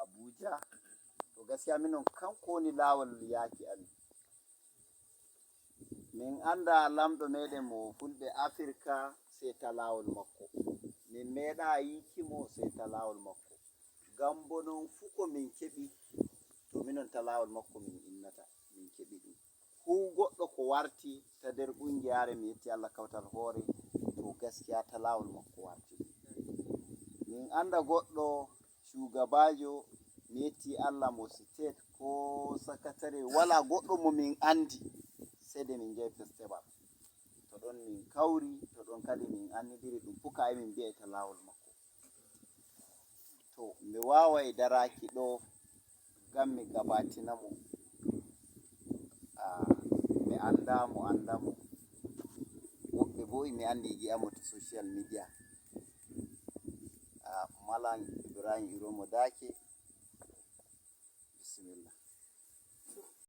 Abuja. To gaskiya minon kanko woni lawol yaki amin. Min anda lamɗo meɗen mo fulɓe Afrika sai ta lawol makko. Min meeɗa yikimo sai ta lawol makko. Ngam bo non fu ko min keɓi to minon ta lawol makko min innata min keɓi ɗum. Hu goɗɗo ko warti ta nder ƙungiyare mi yetti Allah kawtal hore to gaskiya ta lawol makko warti. Min anda goɗɗo shugabajo mi yetti Allah mo state ko sakatare wala goɗɗo mo min andi sai de min jahi festival to ɗon min kauri to ɗon kadi min annidiri ɗum fuka min mbi'ata lawol makko. To mi wawai daraki ɗo ngam mi gabatina mo mi andamo woɓɓe bo mi andi yi'amo to social media. Malam Ibrahim Iromo Dake